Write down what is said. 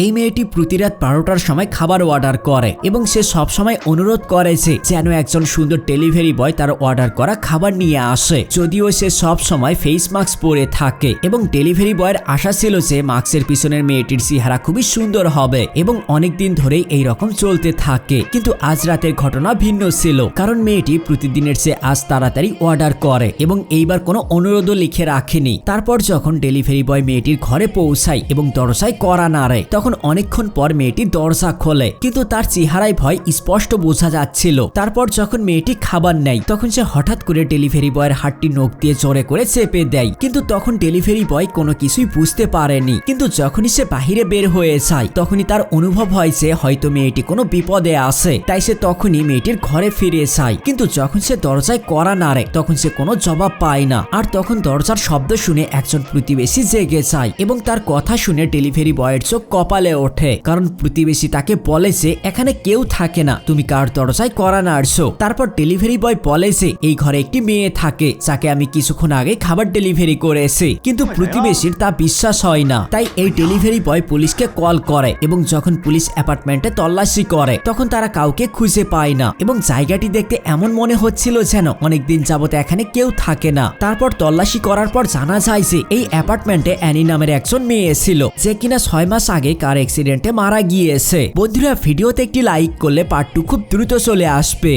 এই মেয়েটি প্রতি রাত 12টার সময় খাবার অর্ডার করে এবং সে সব সময় অনুরোধ করেছে যেন একজন সুন্দর ডেলিভারি বয় তার অর্ডার করা খাবার নিয়ে আসে। যদিও সে সব সময় ফেস মাস্ক পরে থাকে এবং ডেলিভারি বয়ের আশা ছিল যে মাস্কের পিছনের মেয়েটির চেহারা খুবই সুন্দর হবে এবং অনেকদিন ধরেই এই রকম চলতে থাকে। কিন্তু আজ রাতের ঘটনা ভিন্ন ছিল, কারণ মেয়েটি প্রতিদিনের চেয়ে আজ তাড়াতাড়ি অর্ডার করে এবং এইবার কোনো অনুরোধও লিখে রাখেনি। তারপর যখন ডেলিভারি বয় মেয়েটির ঘরে পৌঁছায় এবং দরজায় কড়া নাড়ে, তখন অনেকক্ষণ পর মেয়েটি দরজা খোলে, কিন্তু তার চেহারায় ভয় স্পষ্ট বোঝা যাচ্ছিল। তারপর যখন মেয়েটি খাবার নেয়, তখন সে হঠাৎ করে ডেলিভারি বয়ের হাতটি নখ দিয়ে জোরে করে চেপে দেয়, কিন্তু তখন ডেলিভারি বয় কোনো কিছুই বুঝতে পারেনি। কিন্তু যখনই সে বাহিরে বের হয়ে যায়, তখনই তার অনুভব হয় যে হয়তো মেয়েটি কোনো বিপদে আছে, তাই সে তখনই মেয়েটির ঘরে ফিরে যায়। কিন্তু যখন সে দরজায় কড়া নাড়ে, তখন সে কোনো জবাব পায় না। আর তখন দরজার শব্দ শুনে একজন প্রতিবেশী জেগে যায় এবং তার কথা শুনে ডেলিভারি বয়ের চোখ কপালে ওঠে, কারণ প্রতিবেশী তাকে বলে যে এখানে কেউ থাকে না, তুমি কার দরজায় কড়া নাড়ছো। তারপর ডেলিভারি বয় বলে যে এই ঘরে একটি মেয়ে থাকে যাকে আমি কিছুক্ষণ আগে খাবার ডেলিভারি করেছি। কিন্তু প্রতিবেশীর তা বিশ্বাস হয় না, তাই এই ডেলিভারি বয় পুলিশকে কল করে এবং যখন পুলিশ অ্যাপার্টমেন্টে তল্লাশি করে, তখন তারা কাউকে খুঁজে পায় না এবং জায়গাটি দেখতে এমন মনে হচ্ছিল যেন অনেকদিন যাবত এখানে কেউ থাকে না। তারপর তল্লাশি করার পর জানা যায় যে এই অ্যাপার্টমেন্টে অ্যানি নামের একজন মেয়ে ছিল, যে কিনা 6 মাস আগে কার অ্যাক্সিডেন্টে মারা গিয়েছে। বন্ধুরা, ভিডিওতে একটি লাইক করলে পার্ট 2 খুব দ্রুত চলে আসবে।